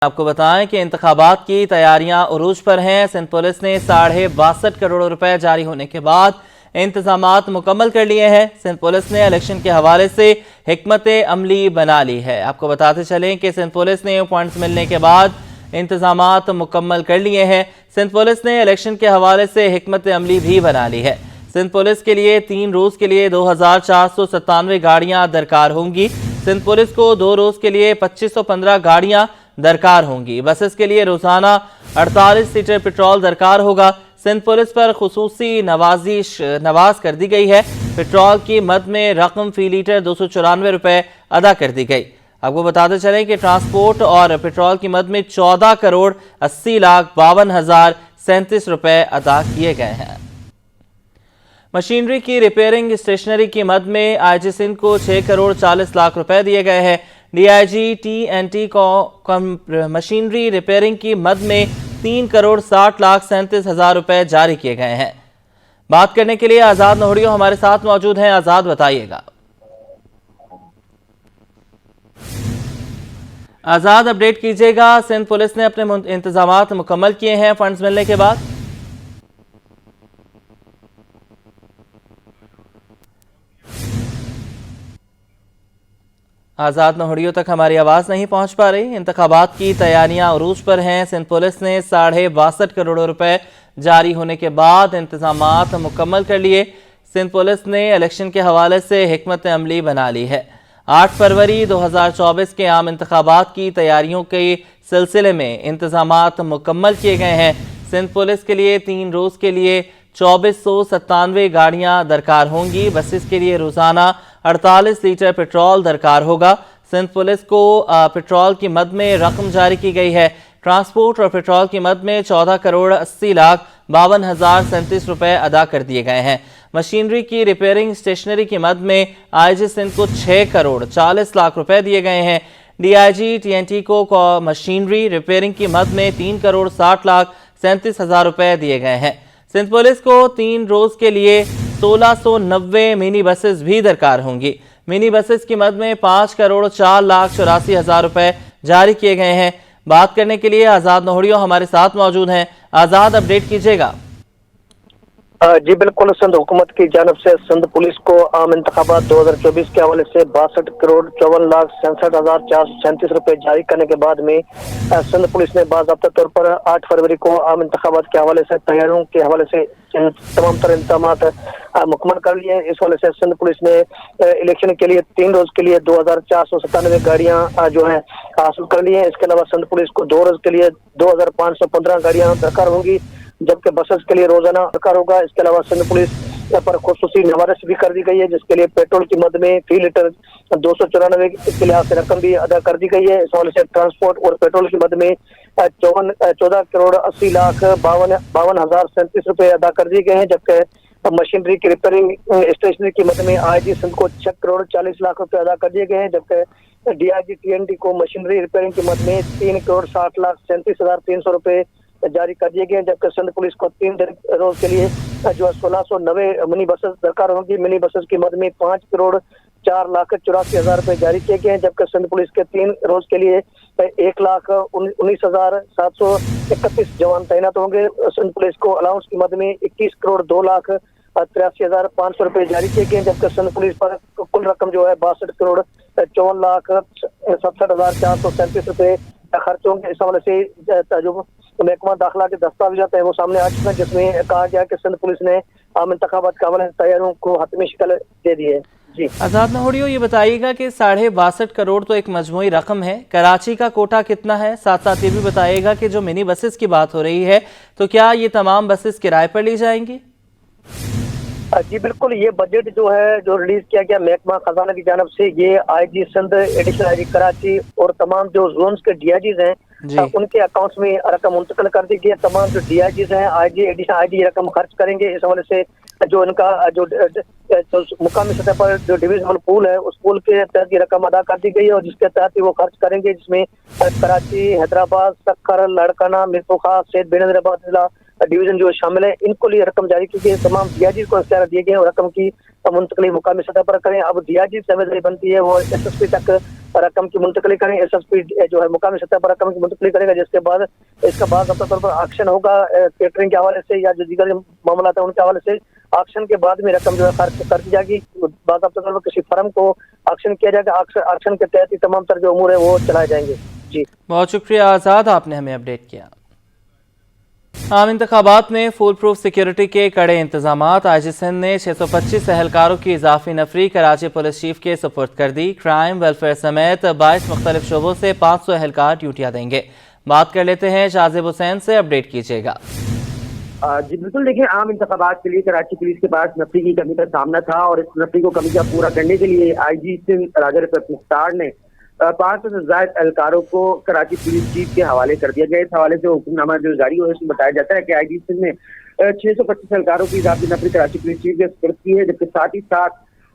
आपको बताएं कि इंतखाबात की तैयारियां उरूज पर हैं। सिंध पुलिस ने 62.5 करोड़ रुपए जारी होने के बाद इंतजामात मुकम्मल कर लिए हैं। सिंध पुलिस ने इलेक्शन के हवाले से हिकमत अमली बना ली है। आपको बताते चलें कि सिंध पुलिस ने पॉइंट्स मिलने के बाद इंतजामात मुकम्मल कर लिए हैं। सिंध पुलिस ने इलेक्शन के हवाले से हिकमत अमली भी बना ली है। सिंध पुलिस के लिए 3 रोज के लिए 2497 गाड़ियां दरकार होंगी। सिंध पुलिस को 2 रोज के लिए 2515 गाड़ियां दरकार होंगी। बसेस के लिए रोजाना 48 लीटर पेट्रोल दरकार होगा। सिंध पुलिस पर खुसूसी नवाज कर दी गई है। पेट्रोल की मद में रकम फी लीटर 294 रुपए अदा कर दी गई। आपको बताते चलें कि ट्रांसपोर्ट और पेट्रोल की मद में 14 करोड़ 80 लाख 52,037 रुपए अदा किए गए हैं। मशीनरी की रिपेयरिंग स्टेशनरी की मद में आईजी सिंध को 6 करोड़ 40 लाख रुपए दिए गए हैं। डीआईजी टीएनटी को मशीनरी रिपेयरिंग की मद में 3 करोड़ 60 लाख 37 हजार रुपए जारी किए गए हैं। बात करने के लिए आजाद नोहड़ियो हमारे साथ मौजूद हैं। आजाद, बताइएगा। आजाद, अपडेट कीजिएगा। सिंध पुलिस ने अपने इंतजामात मुकम्मल किए हैं फंड्स मिलने के बाद। आजाद नोहड़ियों तक हमारी आवाज नहीं पहुंच पा रही। इंतखाबात की तैयारियां उरूज पर हैं। सिंध पुलिस ने 62.5 करोड़ रुपए जारी होने के बाद इंतजामात मुकम्मल कर लिए। सिंध पुलिस ने इलेक्शन के हवाले से हिकमत अमली बना ली है। 8 फरवरी 2024 के आम इंतखाबात की तैयारियों के सिलसिले में इंतजामात मुकम्मल किए गए हैं। सिंध पुलिस के लिए 3 रोज के लिए 2497 गाड़ियां दरकार होंगी। बसेस के लिए रोजाना 48 लीटर पेट्रोल दरकार होगा। सिंध पुलिस को पेट्रोल की मद में रकम जारी की गई है। ट्रांसपोर्ट और पेट्रोल की मद में 14 करोड़ 80 लाख 52,037 रुपए अदा कर दिए गए हैं। मशीनरी की रिपेयरिंग स्टेशनरी की मद में आईजी सिंध को 6 करोड़ 40 लाख रुपए दिए गए हैं। डीआईजी टीएनटी को मशीनरी रिपेयरिंग की मद में 3 करोड़ 60 लाख 37 हजार रुपए दिए गए हैं। सिंध पुलिस को 3 रोज के लिए 1690 मिनी बसेस भी दरकार होंगी। मिनी बसेस की मद में 5 करोड़ 4 लाख 84 हजार रुपए जारी किए गए हैं। बात करने के लिए आजाद नोहड़ियो हमारे साथ मौजूद हैं। आजाद, अपडेट कीजिएगा। जी बिल्कुल, सिंध हुकूमत की जानब से सिंध पुलिस को आम इंतखाबात 2024 के हवाले से 62 करोड़ 54 लाख 67,437 रुपए जारी करने के बाद में सिंध पुलिस ने बाज़ाब्ता तौर पर 8 फरवरी को आम इंतखाबात के हवाले से तैयारियों के हवाले से तमाम तर इंतजामात मुकम्मल कर लिए हैं। इस हवाले से सिंध पुलिस ने इलेक्शन के लिए 3 रोज के लिए 2497 गाड़ियां जो है हासिल कर ली हैं। इसके अलावा सिंध पुलिस को 2 रोज के लिए 2515 गाड़ियां दरकार होंगी, जबकि बसेस के लिए रोजाना दरकार होगा। इसके अलावा सिंध पुलिस पर खुसूसी नवारिश भी कर दी गई है, जिसके लिए पेट्रोल की मद में फी लीटर 294 के लिहाज से रकम भी अदा कर दी गई है। इस हवाले से ट्रांसपोर्ट और पेट्रोल की मद में 14 करोड़ 80 लाख 52,037 रुपए अदा कर दिए गए हैं, जबकि मशीनरी की रिपेयरिंग स्टेशनरी की मद में आईजी सिंध को 6 करोड़ 40 लाख रुपए अदा कर दिए गए हैं, जबकि डीआईजी टीएनटी को मशीनरी रिपेयरिंग की मद में 3 करोड़ 60 लाख 37,300 रुपए जारी कर दिए गए, जबकि सिंध पुलिस को 3 रोज के लिए जो है 1690 मिनी बसेस दरकार होंगी। मिनी बसेस की मद में 5 करोड़ 4 लाख 84 हजार रुपए जारी किए गए हैं, जबकि सिंध पुलिस के 3 रोज के लिए 1,19,731 जवान तैनात होंगे। सिंध पुलिस को अलाउंस की मद में 21 करोड़ 2 लाख 83,500 रुपए जारी किए गए, जबकि सिंध पुलिस पर कुल रकम जो है 62 करोड़ 54 लाख 67,437 रुपए खर्च होंगे। इस हवाले से जो महकमा दाखिला के दस्तावेजात है वो सामने आ चुके हैं, जिसमें कहा गया कि सिंध पुलिस ने आम इंतखाबात के हवाले से तैयारियों को हतमी शक्ल दे दी है। जी आजाद नोहड़ियो, ये बताइएगा कि 62.5 करोड़ तो एक मजमूई रकम है। कराची का कोटा कितना है? साथ साथ ये भी बताइएगा कि जो मिनी बसेस की बात हो रही है, तो क्या ये तमाम बसेस किराए पर ली जाएंगी? जी बिल्कुल, ये बजट जो है जो रिलीज किया गया महकमा खजाना की जानब से, ये IG Sindh, additional IG Karachi और तमाम जो जोन्स के डीआईजीज हैं उनके अकाउंट्स में रकम मुंतकिल कर दी गई है। तमाम जो डीआईजीज हैं, आईजी, एडिशनल आईजी रकम खर्च करेंगे। इस हवाले से जो इनका जो मुकामी सतह पर जो डिविजनल पूल है, उस पूल के तहत ये रकम अदा कर दी गई है और जिसके तहत ही वो खर्च करेंगे, जिसमें कराची, हैदराबाद, सक्कर, लाड़काना, मिर्पुखा, सैयद बेनजीराबाद जिला, डिवीजन जो शामिल है, इनको लिए रकम जारी की गई है। तमाम डीआईजी को इख्तियार दिए गए हैं और रकम की मुंतकली मुकामी सतह पर करें। अब डीआईजी से जिम्मेदारी बनती है वो एसएसपी तक रकम की मुंतकली करें। एसएसपी जो है मुकामी सतह पर रकम की मुंतकली करेगा, जिसके बाद इसका बाकायदा तौर पर एक्शन होगा केटरिंग के हवाले से या जो दीगर मामला है उनके हवाले से। एक्शन के बाद में रकम जो है खर्च कर दी जाएगी। बाकायदा तौर पर किसी फर्म को एक्शन किया जाएगा। एक्शन के तहत ही तमाम तरह जो उमूर है वो चलाए जाएंगे। जी बहुत शुक्रिया आज़ाद, आपने हमें अपडेट किया। आम इंतखाबात में फुल प्रूफ सिक्योरिटी के कड़े इंतजाम। आईजी सिंध ने 625 एहलकारों की इजाफी नफरी कराची पुलिस चीफ के सुपुर्द कर दी। क्राइम वेलफेयर समेत 22 मुख्तलिफ शोबों से 500 एहलकार ड्यूटियां देंगे। बात कर लेते हैं शाजिब हुसैन से, अपडेट कीजिएगा। जी बिल्कुल, देखिए आम इंतखाबात के लिए कराची पुलिस के पास नफरी की कमी का सामना था और इस नफरी को कमी का पूरा करने के लिए आईजी सिंध राजा रिफत मुख्तार ने 500 से ज्यादा एहलकारों को कराची पुलिस चीफ के हवाले कर दिया गया। इस हवाले से हुक्मनामा जो जारी हुआ है उसमें बताया जाता है कि आईजी सिंध ने 625 एहलकारों की इजाफी नफरी कराची पुलिस चीफ के सुपुर्द की है, जबकि साथ ही साथ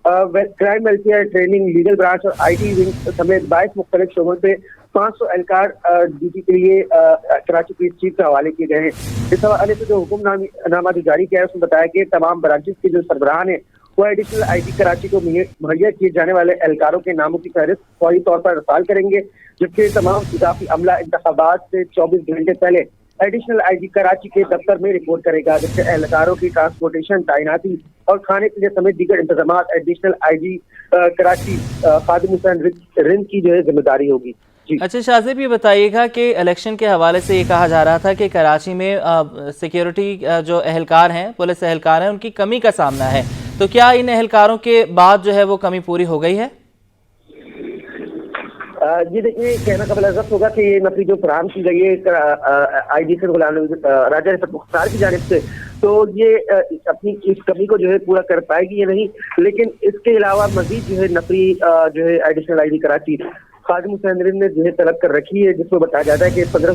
crime welfare training, legal branch और आईटी विंग समेत 22 मुख्तलिफ शोबों से 500 एहलकार ड्यूटी के लिए कराची पुलिस चीफ के हवाले किए गए हैं। इस हवाले से जो हुक्मनामा जो जारी किया है उसमें बताया कि तमाम ब्रांचेस के जो सरबराहान है वो एडिशनल आईटी कराची को मुहैया किए जाने वाले एहलकारों के नामों की फहरिस्त फौरी तौर पर इरसाल करेंगे, जबकि तमाम इजाफी अमला इंतखाबात से 24 घंटे पहले एडिशनल आईजी कराची के दफ्तर में रिपोर्ट करेगा, जबकि एहलकारों की ट्रांसपोर्टेशन, तैनाती और खाने पीने समेत दीगर इंतजाम एडिशनल आईजी कराची खादिम हुसैन रिंद की जो है जिम्मेदारी होगी। अच्छा शाजिब, ये बताइएगा कि इलेक्शन के हवाले से ये कहा जा रहा था कि कराची में सिक्योरिटी जो एहलकार हैं, पुलिस एहलकार हैं, उनकी कमी का सामना है, तो क्या इन एहलकारों के बाद जो है वो कमी पूरी हो गई है? जी देखिए, कहना काबिल ज़ब्त होगा कि ये नफरी जो फराहम की गई है आईजी से राजा रिफत मुख्तार की जानिब से, तो ये अपनी इस कमी को जो है पूरा कर पाएगी या नहीं, लेकिन इसके अलावा मजीद जो है नफरी जो है एडिशनल आईजी कराची खादिम हुसैन रिंद ने जो है तलब कर रखी है, जिसमें बताया जाता है कि 15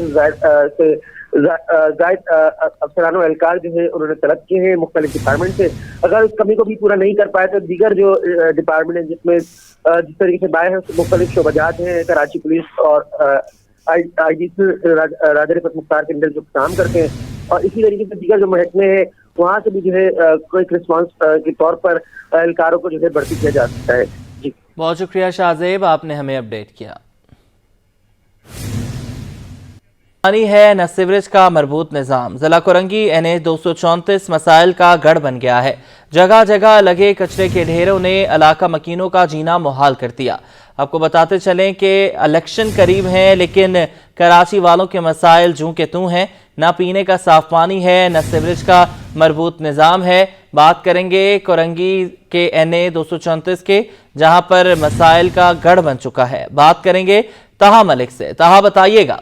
से जायद अफसरान एहलकार जो है उन्होंने तलब किए हैं मुख्तलिफ डिपार्टमेंट से। अगर उस कमी को भी पूरा नहीं कर पाए तो दीगर जो डिपार्टमेंट है जिसमें जिस तरीके से 22 मुख्तलिफ शोबाजात हैं कराची पुलिस और आईजी राजा रिफत मुख्तार के अंदर जो काम करते हैं, और इसी तरीके से दीगर जो महकमे हैं वहाँ से भी जो है क्विक रिस्पॉन्स के तौर पर एहलकारों को जो है भर्ती किया जा सकता है। जी बहुत शुक्रिया शाहजेब, आपने हमें अपडेट किया। पानी है न सीवरेज का मरबूत निज़ाम। जिला कोरंगी NH 234 मसाइल का गढ़ बन गया है। जगह जगह लगे कचरे के ढेरों ने इलाका मकीनों का जीना मुहाल कर दिया। आपको बताते चलें कि इलेक्शन करीब हैं, लेकिन कराची वालों के मसाइल जूं के तूं हैं। ना पीने का साफ पानी है, न सीवरेज का मरबूत निज़ाम है। बात करेंगे कोरंगी के NH 234 के, जहां पर मसाइल का गढ़ बन चुका है। बात करेंगे ताहा मलिक से। ताहा, बताइएगा।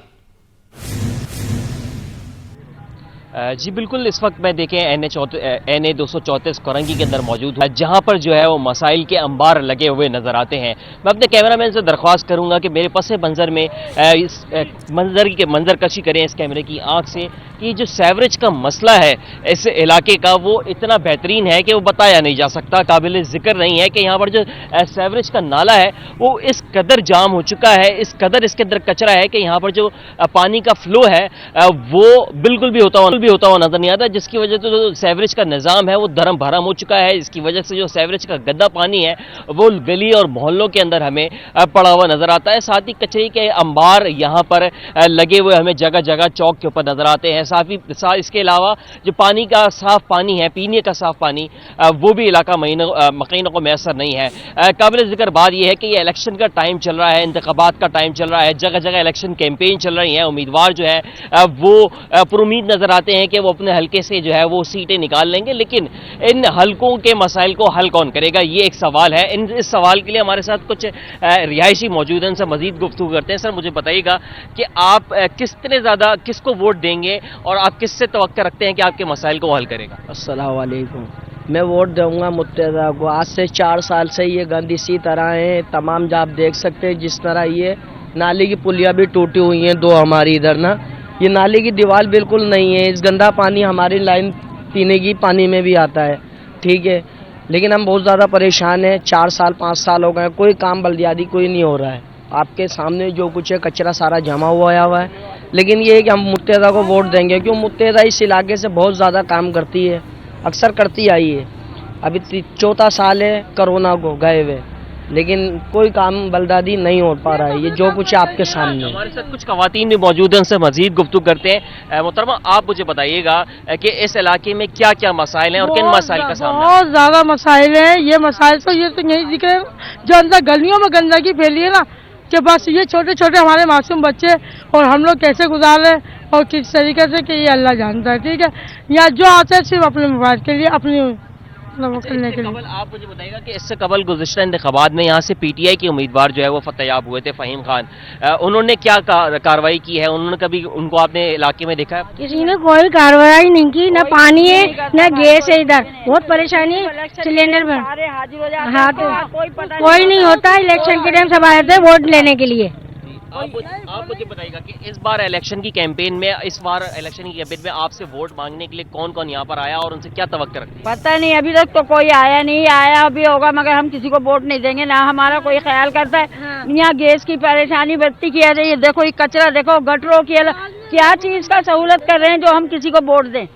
जी बिल्कुल, इस वक्त मैं देखें NH 234 कोरंगी के अंदर मौजूद है, जहां पर जो है वो मसाइल के अंबार लगे हुए नजर आते हैं। मैं अपने कैमरामैन से दरख्वास्त करूंगा कि मेरे पस मंजर में इस मंजर कशी करें इस कैमरे की आंख से कि जो सेवरेज का मसला है इस इलाके का वो इतना बेहतरीन है कि वो बताया नहीं जा सकता, काबिल जिक्र नहीं है कि यहाँ पर जो सेवरेज का नाला है वो इस कदर जाम हो चुका है, इस कदर इसके अंदर कचरा है कि यहाँ पर जो पानी का फ्लो है वो बिल्कुल भी होता हुआ नजर नहीं आता, जिसकी वजह से जो सेवरेज का निज़ाम है वो धर्म भरम हो चुका है। इसकी वजह से जो सेवरेज का गंदा पानी है वो गली और मोहल्लों के अंदर हमें पड़ा हुआ नजर आता है। साथ ही कचरे के अंबार यहाँ पर लगे हुए हमें जगह जगह चौक के ऊपर नजर आते हैं। इसके अलावा जो पानी का साफ पानी है, पीने का साफ पानी, वो भी इलाका मकीनों को मैसर नहीं है। काबिल जिक्र बात यह है कि ये इलेक्शन का टाइम चल रहा है, इंतखाबात का टाइम चल रहा है, जगह जगह इलेक्शन कैंपेन चल रही है। उम्मीदवार जो है वो पुरुमीद नजर आते हैं कि वो अपने हल्के से जो है वो सीटें निकाल लेंगे, लेकिन इन हल्कों के मसाइल को हल कौन करेगा, ये एक सवाल है। इस सवाल के लिए हमारे साथ कुछ रिहायशी मौजूद हैं, उनसे मजीद गुफ्तगू करते हैं। सर, मुझे बताइएगा कि आप कितने ज़्यादा किसको वोट देंगे और आप किससे तवक्का रखते हैं कि आपके मसाइल को हल करेगा? अस्सलाम वालेकुम। मैं वोट दूंगा मुत्तहदा को। आज से 4 साल से ये गंद इसी तरह है। तमाम आप देख सकते हैं जिस तरह ये नाली की पुलिया भी टूटी हुई हैं, 2 हमारी इधर ना, ये नाली की दीवार बिल्कुल नहीं है। इस गंदा पानी हमारी लाइन पीने की पानी में भी आता है, ठीक है, लेकिन हम बहुत ज़्यादा परेशान हैं। 4 साल 5 साल हो गए, कोई काम बल्दियादी कोई नहीं हो रहा है। आपके सामने जो कुछ है कचरा सारा जमा हुआ है। लेकिन ये है कि हम मुत्तहदा को वोट देंगे, क्यों मुत्तहदा इस इलाके से बहुत ज़्यादा काम करती है, अक्सर करती आई है। अभी चौथा साल है कोरोना को गए हुए, लेकिन कोई काम बलदादी नहीं हो पा रहा है। ये जो कुछ है आपके सामने। हमारे साथ कुछ खवातीन भी मौजूद हैं, उनसे मजीद गुफ्तगू करते हैं। मोहतरमा, आप मुझे बताइएगा कि इस इलाके में क्या क्या मसाइल हैं और किन मसाइल का सामना है? बहुत ज्यादा मसाइल हैं। ये मसाइल तो ये तो नहीं दिख रहे, जो अंदर गलियों में गंदगी फैली है ना, कि बस ये छोटे छोटे हमारे मासूम बच्चे और हम लोग कैसे गुजारे और किस तरीके से, कि ये अल्लाह जानता है। ठीक है, यहाँ जो आते हैं सिर्फ अपने मोबाइल के लिए, अपनी करने के लिए। आप मुझे बताइएगा कि इससे कबल गुज़िश्ता इंतखाबात में यहाँ से पीटीआई के उम्मीदवार जो है वो फतेयाब हुए थे, फ़हीम खान, उन्होंने क्या कार्रवाई की है? उन्होंने कभी उनको आपने इलाके में देखा है? किसी ने कोई कार्रवाई नहीं की, न पानी है न गैस है, इधर बहुत परेशानी है सिलेंडर में। हाँ, तो कोई नहीं होता। इलेक्शन के टाइम सब आए थे वोट लेने के लिए। आप मुझे बताइएगा कि इस बार इलेक्शन की कैंपेन में, इस बार इलेक्शन की कैंपेन में आपसे वोट मांगने के लिए कौन कौन यहाँ पर आया और उनसे क्या तवक्को रखती है? पता नहीं, अभी तक तो कोई आया नहीं, आया अभी होगा, मगर हम किसी को वोट नहीं देंगे, ना हमारा कोई ख्याल करता है। यहाँ गैस की परेशानी बढ़ती की है, देखो ये कचरा देखो, गटरों की क्या चीज का सहूलत कर रहे हैं जो हम किसी को वोट दें?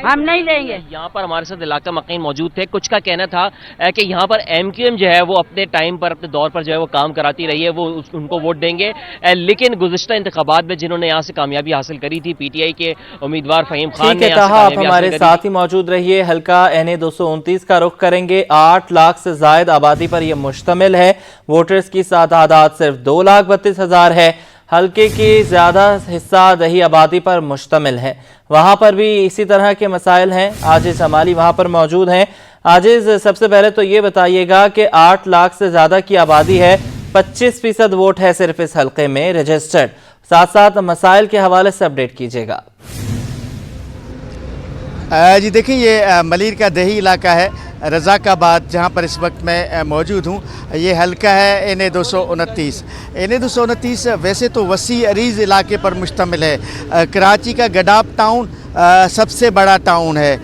हम नहीं देंगे। यहाँ पर हमारे साथ इलाका मकीन मौजूद थे, कुछ का कहना था कि यहाँ पर एमक्यूएम जो है वो अपने टाइम पर, अपने दौर पर जो है वो काम कराती रही है, वो उनको वोट देंगे। लेकिन गुज़िश्ता इंतखाबात में जिन्होंने यहाँ से कामयाबी हासिल करी थी, पीटीआई के उम्मीदवार फ़हीम खान ने, आप हमारे साथ ही मौजूद रहिए। हल्का NA 229 का रुख करेंगे। 8 लाख से जायद आबादी पर यह मुश्तमिल है। वोटर्स की तादाद सिर्फ 2,32,000 है। हल्के की ज़्यादा हिस्सा दही आबादी पर मुश्तमिल है। वहाँ पर भी इसी तरह के मसाइल हैं। आजिज़ हमारी वहाँ पर मौजूद हैं। आजिज़, सबसे पहले तो ये बताइएगा कि 8 लाख से ज़्यादा की आबादी है, 25% वोट है सिर्फ इस हल्के में रजिस्टर्ड। साथ साथ मसाइल के हवाले से अपडेट कीजिएगा। जी देखिए, ये मलिर का दही इलाका है, रज़ाकाबाद, जहाँ पर इस वक्त मैं मौजूद हूँ। ये हल्का है NA 229। NA 229 वैसे तो वसी अरीज़ इलाके पर मुश्तमिल है। कराची का गडाब टाउन सबसे बड़ा टाउन है,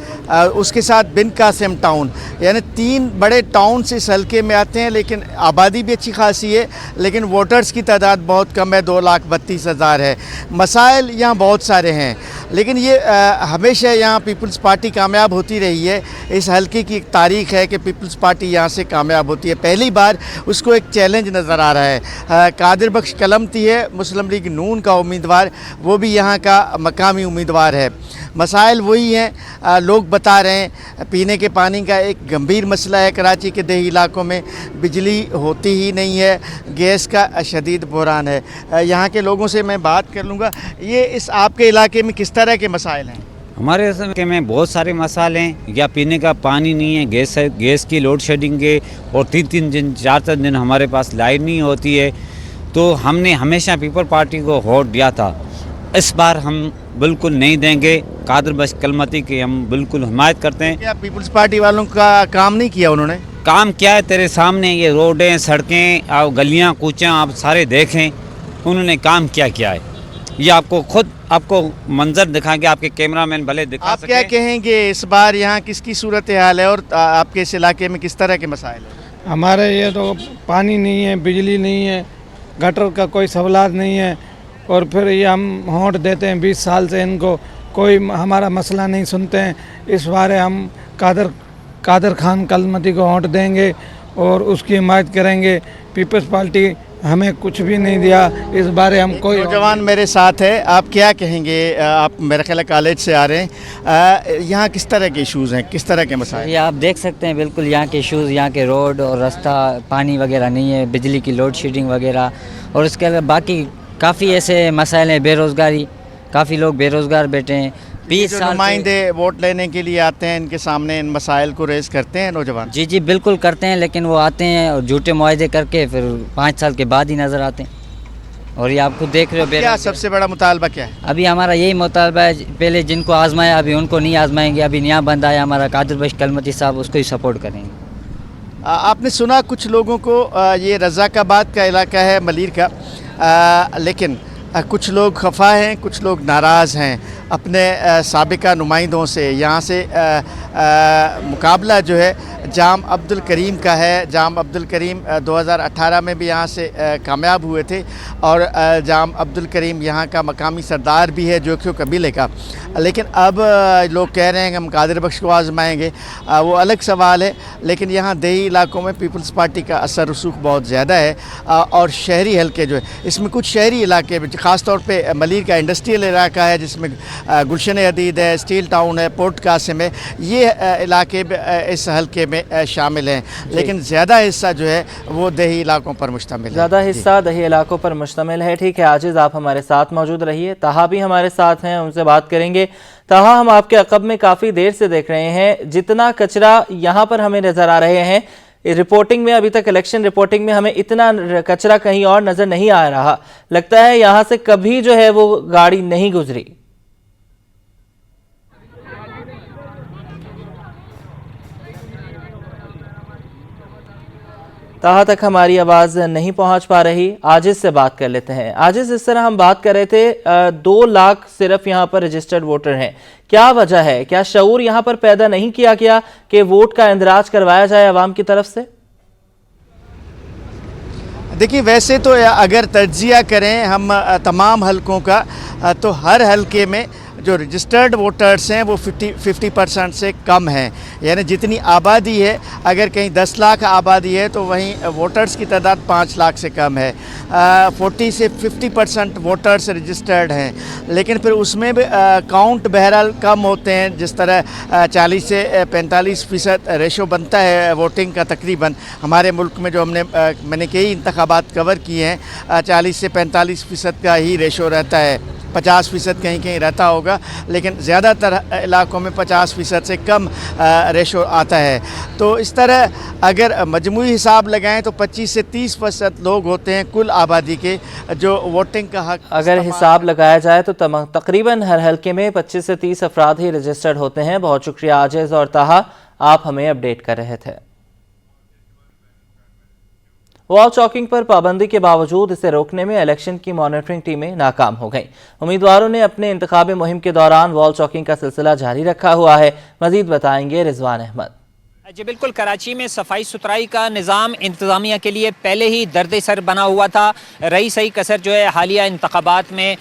उसके साथ बिन कासिम टाउन, यानी 3 बड़े टाउन्स इस हल्के में आते हैं। लेकिन आबादी भी अच्छी खासी है, लेकिन वोटर्स की तादाद बहुत कम है, 2,32,000 है। मसाइल यहाँ बहुत सारे हैं, लेकिन ये हमेशा यहाँ पीपल्स पार्टी कामयाब होती रही है। इस हल्के की एक तारीख़ है कि पीपल्स पार्टी यहाँ से कामयाब होती है। पहली बार उसको एक चैलेंज नज़र आ रहा है। कादिर बख्श कलमती है, मुस्लिम लीग नून का उम्मीदवार, वो भी यहाँ का मकामी उम्मीदवार है। मसाइल वही हैं, लोग बता रहे हैं। पीने के पानी का एक गंभीर मसला है कराची के देही इलाकों में, बिजली होती ही नहीं है, गैस का शदीद बहरान है। यहाँ के लोगों से मैं बात कर लूँगा। ये इस आपके इलाके में किस तरह के मसाइल हैं? हमारे इलाके में बहुत सारे मसाले हैं। या पीने का पानी नहीं है, गैस की लोड शेडिंग है, और 3-3 दिन 4-4 दिन हमारे पास लाइट नहीं होती है। तो हमने हमेशा पीपल पार्टी को वोट दिया था, इस बार हम बिल्कुल नहीं देंगे। कादिर बख्श कलमती की हम बिल्कुल हिमायत करते हैं। क्या पीपल्स पार्टी वालों का काम नहीं किया उन्होंने? काम क्या है, तेरे सामने ये रोडें, सड़कें और गलियां कूचियां आप सारे देखें, उन्होंने काम क्या किया है। ये आपको मंजर दिखाएंगे, आपके कैमरामैन भले दिखा आप क्या कहेंगे इस बार यहाँ किसकी सूरत हाल है और आपके इस इलाके में किस तरह के मसाइल हैं? हमारे ये तो पानी नहीं है, बिजली नहीं है, गटर का कोई सहूलत नहीं है, और फिर ये हम वोट देते हैं 20 साल से इनको, कोई हमारा मसला नहीं सुनते हैं। इस बार हम कादर खान कलमती को वोट देंगे और उसकी हिमायत करेंगे। पीपल्स पार्टी हमें कुछ भी नहीं दिया, इस बारे हम कोई। नौजवान मेरे साथ है, आप क्या कहेंगे? आप मेरे ख्याल कॉलेज से आ रहे हैं, यहाँ किस तरह के इशूज़ हैं, किस तरह के मसाइल? ये आप देख सकते हैं बिल्कुल यहाँ के इशूज़, यहाँ के रोड और रास्ता, पानी वगैरह नहीं है, बिजली की लोड शेडिंग वगैरह, और उसके अलावा बाकी काफ़ी ऐसे मसाइल हैं। बेरोज़गारी, काफ़ी लोग बेरोज़गार बैठे हैं। 20 साल नुमाइंदे वोट लेने के लिए आते हैं, इनके सामने इन मसाइल को रेज़ करते हैं नौजवान? जी बिल्कुल करते हैं, लेकिन वो आते हैं और झूठे मुआहदे करके फिर 5 साल के बाद ही नज़र आते हैं। और ये आप खुद देख रहे हो। क्या सबसे बड़ा मुतालबा क्या है? अभी हमारा यही मुतालबा है, पहले जिनको आजमाया अभी उनको नहीं आजमाएंगे। अभी नया बंद आया हमारा कादिर बख्श कलमती साहब, उसको ही सपोर्ट करेंगे। आपने सुना कुछ लोगों को, ये रज़ाकाबाद का इलाका है मलिर का, लेकिन कुछ लोग खफा हैं, कुछ लोग नाराज़ हैं। अपने साबिका नुमाइंदों से। यहाँ से मुकाबला जो है जाम अब्दुल करीम का है। जाम अब्दुल करीम 2018 में भी यहाँ से कामयाब हुए थे और जाम अब्दुल करीम यहाँ का मकामी सरदार भी है जोखियो कबीले का। लेकिन अब लोग कह रहे हैं कि हम कादिर बख्श को आजमाएंगे, वो अलग सवाल है। लेकिन यहाँ देही इलाकों में पीपल्स पार्टी का असर रसूख बहुत ज़्यादा है और शहरी हलके जो है, इसमें कुछ शहरी इलाके में ख़ास तौर पे मलीर का इंडस्ट्रियल इलाका है जिसमें गुलशन हदीद है, स्टील टाउन है, पोर्ट कासिम है, ये इलाके इस हलके में शामिल हैं। लेकिन ज़्यादा हिस्सा जो है वो देही इलाकों पर मुश्तमिल है। ज़्यादा हिस्सा देही इलाकों पर मुश्तमिल है। ठीक है आजिज़, आप हमारे साथ मौजूद रहिए। ताहा भी हमारे साथ हैं, उनसे बात करेंगे। ताहा, हम आपके अक़ब में काफ़ी देर से देख रहे हैं, जितना कचरा यहाँ पर हमें नज़र आ रहे हैं, रिपोर्टिंग में अभी तक इलेक्शन रिपोर्टिंग में हमें इतना कचरा कहीं और नज़र नहीं आ रहा। लगता है यहाँ से कभी जो है वो गाड़ी नहीं गुजरी। ताहा तक हमारी आवाज़ नहीं पहुंच पा रही। आजिज़ से बात कर लेते हैं। आजिज़, इस तरह हम बात कर रहे थे 2 लाख सिर्फ यहाँ पर रजिस्टर्ड वोटर हैं, क्या वजह है? क्या शऊर यहाँ पर पैदा नहीं किया गया कि वोट का इंदराज करवाया जाए अवाम की तरफ से? देखिए, वैसे तो अगर तज्जिया करें हम तमाम हलकों का तो हर हलके में जो रजिस्टर्ड वोटर्स हैं वो 50% से कम हैं। यानी जितनी आबादी है, अगर कहीं 10 लाख आबादी है तो वहीं वोटर्स की तादाद 5 लाख से कम है। 40 से 50% वोटर्स रजिस्टर्ड हैं, लेकिन फिर उसमें भी काउंट बहरहाल कम होते हैं। जिस तरह 40 से 45% रेशो बनता है वोटिंग का तकरीबन हमारे मुल्क में, जो मैंने कई इंतखाबात कवर किए हैं, 40 से 45% का ही रेशो रहता है। 50% कहीं कहीं रहता होगा, लेकिन ज़्यादातर इलाकों में 50% से कम रेशो आता है। तो इस तरह अगर मजमूई हिसाब लगाएं तो 25 से 30% लोग होते हैं कुल आबादी के जो वोटिंग का हक। अगर हिसाब लगाया जाए तो तकरीबन हर हलके में 25 से 30 अफराद ही रजिस्टर्ड होते हैं। बहुत शुक्रिया आजिज़ और ताहा, आप हमें अपडेट कर रहे थे। वॉल चॉकिंग पर पाबंदी के बावजूद इसे रोकने में इलेक्शन की मॉनिटरिंग टीमें नाकाम हो गईं। उम्मीदवारों ने अपने इंतखाबी मुहिम के दौरान वॉल चॉकिंग का सिलसिला जारी रखा हुआ है। मजीद बताएंगे रिजवान अहमद। जी बिल्कुल, कराची में सफाई सुथराई का निज़ाम इंतज़ामिया के लिए पहले ही दर्द सर बना हुआ था। रही सही कसर जो है हालिया इंतखाबात में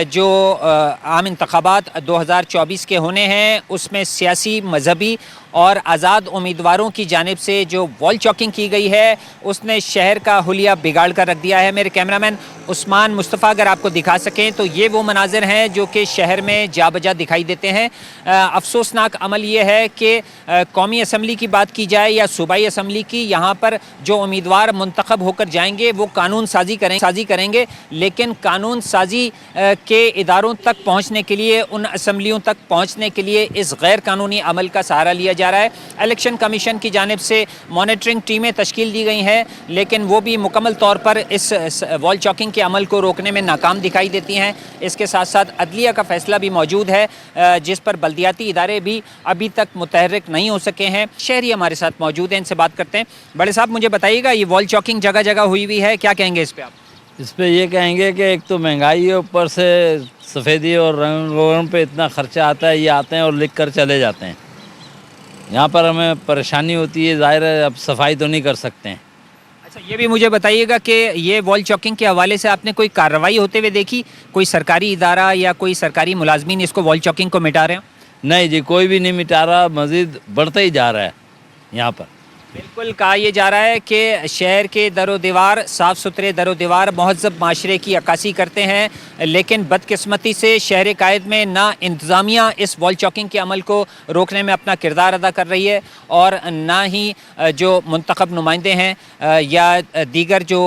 जो आम इंतखाबात 2024 के होने हैं उसमें सियासी, मजहबी और आज़ाद उम्मीदवारों की जानिब से जो वॉल चॉकिंग की गई है उसने शहर का हुलिया बिगाड़ कर रख दिया है। मेरे कैमरामैन उस्मान मुस्तफ़ा अगर आपको दिखा सकें तो ये वो मनाजिर हैं जो कि शहर में जा बजा दिखाई देते हैं। अफसोसनाक अमल ये है कि कौमी असम्बली की बात की जाए या सूबाई असम्बली की, यहाँ पर जो उम्मीदवार मुंतखब होकर जाएंगे वो कानून साजी करेंगे, लेकिन कानून साजी के इदारों तक पहुँचने के लिए, उन असम्बलियों तक पहुँचने के लिए इस गैर कानूनी अमल का सहारा लिया जा रहा है। इलेक्शन कमीशन की जानिब से मॉनिटरिंग टीमें तश्कील दी गई हैं, लेकिन वो भी मुकम्मल तौर पर इस वॉल चॉकिंग के अमल को रोकने में नाकाम दिखाई देती हैं। इसके साथ साथ अदलिया का फैसला भी मौजूद है जिस पर बल्दियाती इदारे भी अभी तक मुतहर्रिक नहीं हो सके हैं। शहरी हमारे साथ मौजूद हैं, इनसे बात करते हैं। बड़े साहब, मुझे बताइएगा, ये वॉल चॉकिंग जगह जगह हुई हुई है, क्या कहेंगे इस पर आप? इस पर ये कहेंगे कि एक तो महंगाई है, ऊपर से सफ़ेदी और रंग पे इतना खर्चा आता है, ये आते हैं और लिख कर चले जाते हैं। यहाँ पर हमें परेशानी होती है, ज़ाहिर है अब सफाई तो नहीं कर सकते हैं। अच्छा, ये भी मुझे बताइएगा कि ये वॉल चॉकिंग के हवाले से आपने कोई कार्रवाई होते हुए देखी? कोई सरकारी इदारा या कोई सरकारी मुलाजमीन इसको वॉल चॉकिंग को मिटा रहे हैं? नहीं जी, कोई भी नहीं मिटा रहा, मज़ीद बढ़ता ही जा रहा है यहाँ पर। बिल्कुल कहा यह जा रहा है कि शहर के दरो दीवार, साफ़ सुथरे दरो दीवार महज़ब माशरे की अक्कासी करते हैं, लेकिन बदकिस्मती से शहर कायद में ना इंतज़ामिया इस वॉल चॉकिंग के अमल को रोकने में अपना किरदार अदा कर रही है और ना ही जो मुंतखब नुमाइंदे हैं या दीगर जो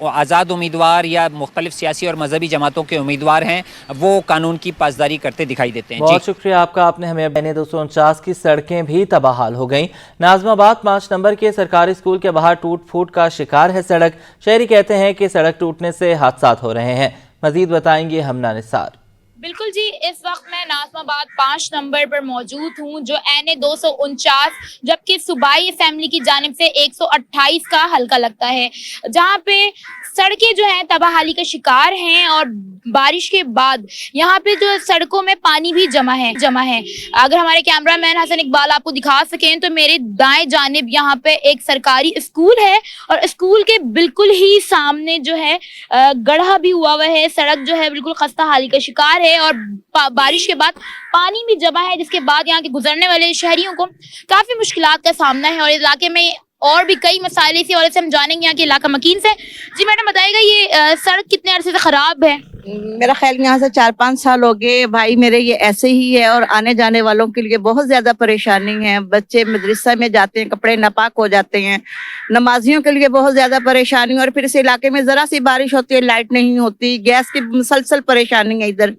आज़ाद उम्मीदवार या मुख्तलिफ सियासी और मजहबी जमातों के उम्मीदवार हैं वो कानून की पासदारी करते दिखाई देते हैं। बहुत शुक्रिया आपका, आपने हमें NH 249 की सड़कें भी तबाहाल हो गई। नाज़माबाद 5 नंबर के सरकारी स्कूल के बाहर टूट फूट का शिकार है सड़क। शहरी कहते हैं कि सड़क टूटने से हादसात हो रहे हैं। मजीद बताएंगे हमना निसार। बिल्कुल जी, इस वक्त मैं नाज़माबाद 5 नंबर पर मौजूद हूँ जो NH 249 जबकि सूबाई असेंबली की जानिब से 128 का हल्का लगता है, जहाँ पे सड़कें जो हैं तबाहाली का शिकार हैं और बारिश के बाद यहाँ पे जो सड़कों में पानी भी जमा है। अगर हमारे कैमरामैन हसन इकबाल आपको दिखा सकें तो मेरे दाएं जानिब यहाँ पे एक सरकारी स्कूल है और स्कूल के बिल्कुल ही सामने जो है गड्ढा भी हुआ है। सड़क जो है बिल्कुल खस्ता हाली का शिकार है और बारिश के बाद पानी भी जमा है, जिसके बाद यहाँ के गुजरने वाले शहरियों को काफी मुश्किलात का सामना है। और इलाके में और भी कई मसाइल इसी वजह से हम जानेंगे यहाँ के इलाका मकीन से। जी मैडम बताइएगा, ये सड़क कितने अरसे से खराब है? मेरा ख्याल यहाँ से 4-5 साल हो गए भाई मेरे, ये ऐसे ही है और आने जाने वालों के लिए बहुत ज्यादा परेशानी है। बच्चे मदरसा में जाते हैं, कपड़े नापाक हो जाते हैं, नमाजियों के लिए बहुत ज्यादा परेशानी। और फिर इस इलाके में जरा सी बारिश होती है लाइट नहीं होती, गैस की मुसलसल परेशानी है इधर।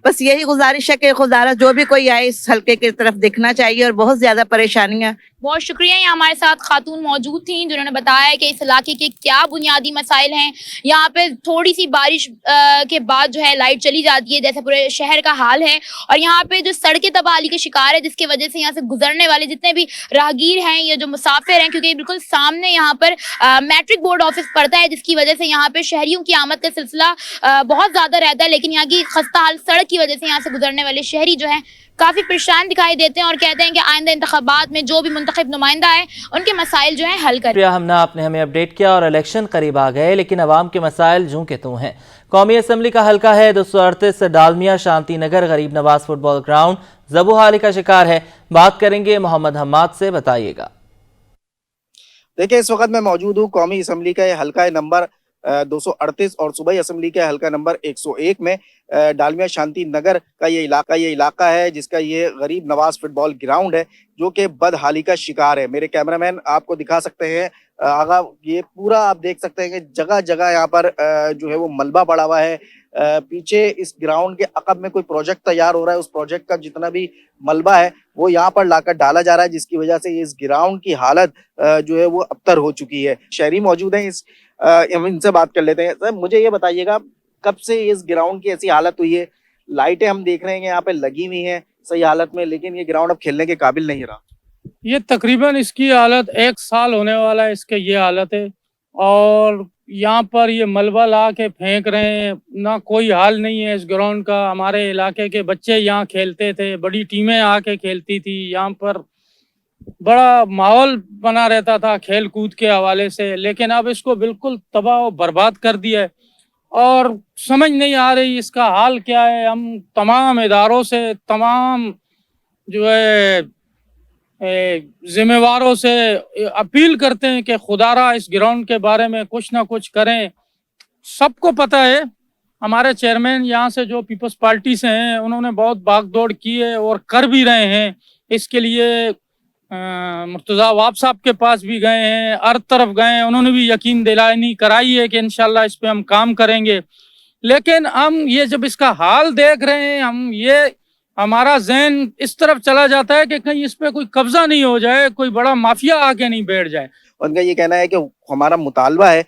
बस यही गुजारिश है कि खुदारा जो भी कोई आए इस हल्के की तरफ देखना चाहिए और बहुत ज्यादा परेशानी है। बहुत शुक्रिया। यहाँ हमारे साथ खातून मौजूद थी जिन्होंने बताया कि इस इलाके के क्या बुनियादी मसाइल हैं। यहाँ पे थोड़ी सी बारिश के बाद जो है लाइट चली जाती है, जैसे पूरे शहर का हाल है। और यहाँ पे जो सड़कें तबाही के शिकार है, जिसकी वजह से यहाँ से गुजरने वाले जितने भी राहगीर हैं या जो मुसाफिर हैं, क्योंकि बिल्कुल सामने यहाँ पर मैट्रिक बोर्ड ऑफिस पड़ता है, जिसकी वजह से यहाँ पे शहरियों की आमद का सिलसिला बहुत ज्यादा रहता है। लेकिन यहाँ की खस्ता हाल सड़क की वजह से यहाँ से गुजरने वाले शहरी जो है काफी परेशान दिखाई देते हैं और कहते हैं कि आइंदा इंतखाबात में जो भी मुंतखब नुमाइंदा है उनके मसाइल जो है हल करें। हमना आपने हमें अपडेट किया और इलेक्शन करीब आ गए, लेकिन अवाम के मसाइल जूं के तूं हैं। कौमी असम्बली का हल्का है 238 डालमिया शांति नगर गरीब नवाज फुटबॉल ग्राउंड ज़बूहाली का शिकार है। बात करेंगे मोहम्मद हम्माद से, बताइएगा। देखिए, इस वक्त मैं मौजूद हूँ कौमी असम्बली का हल्का नंबर 238 और सूबाई असम्बली के हल्का नंबर 101 में डालमिया शांति नगर का ये इलाका है, जिसका ये गरीब नवाज फुटबॉल ग्राउंड है, जो कि बदहाली का शिकार है। मेरे कैमरामैन आपको दिखा सकते हैं आगा, ये पूरा आप देख सकते हैं कि जगह जगह यहाँ पर जो है वो मलबा पड़ा हुआ है। पीछे इस ग्राउंड के अकब में कोई प्रोजेक्ट तैयार हो रहा है, उस प्रोजेक्ट का जितना भी मलबा है वो यहाँ पर लाकर डाला जा रहा है, जिसकी वजह से इस ग्राउंड की हालत जो है वो अबतर हो चुकी है। शहरी मौजूद हैं, हम इनसे बात कर लेते हैं। सर, मुझे ये बताइएगा, कब से इस ग्राउंड की ऐसी हालत हुई है? लाइटें हम देख रहे हैं यहाँ पे लगी हुई हैं सही हालत में, लेकिन ये ग्राउंड अब खेलने के काबिल नहीं रहा। ये तकरीबन इसकी हालत 1 साल होने वाला है, इसके ये हालत है। और यहाँ पर ये मलबा ला के फेंक रहे हैं, ना कोई हाल नहीं है इस ग्राउंड का। हमारे इलाके के बच्चे यहाँ खेलते थे, बड़ी टीमें आके खेलती थी, यहाँ पर बड़ा माहौल बना रहता था खेल कूद के हवाले से। लेकिन अब इसको बिल्कुल तबाह और बर्बाद कर दिया है और समझ नहीं आ रही इसका हाल क्या है। हम तमाम इदारों से, तमाम जो है जिम्मेवारों से अपील करते हैं कि खुदारा इस ग्राउंड के बारे में कुछ ना कुछ करें। सबको पता है, हमारे चेयरमैन यहाँ से जो पीपल्स पार्टी से हैं उन्होंने बहुत भागदौड़ की है और कर भी रहे हैं। इसके लिए मुर्तज़ा वाब साहब के पास भी गए हैं, हर तरफ गए हैं, उन्होंने भी यकीन दिलानी कराई है कि इंशाल्लाह इस पे हम काम करेंगे। लेकिन हम ये जब इसका हाल देख रहे हैं, हमारा जहन इस तरफ चला जाता है कि कहीं इस पे कोई कब्जा नहीं हो जाए, कोई बड़ा माफिया आके नहीं बैठ जाए। उनका ये कहना है कि हमारा मुतालबा है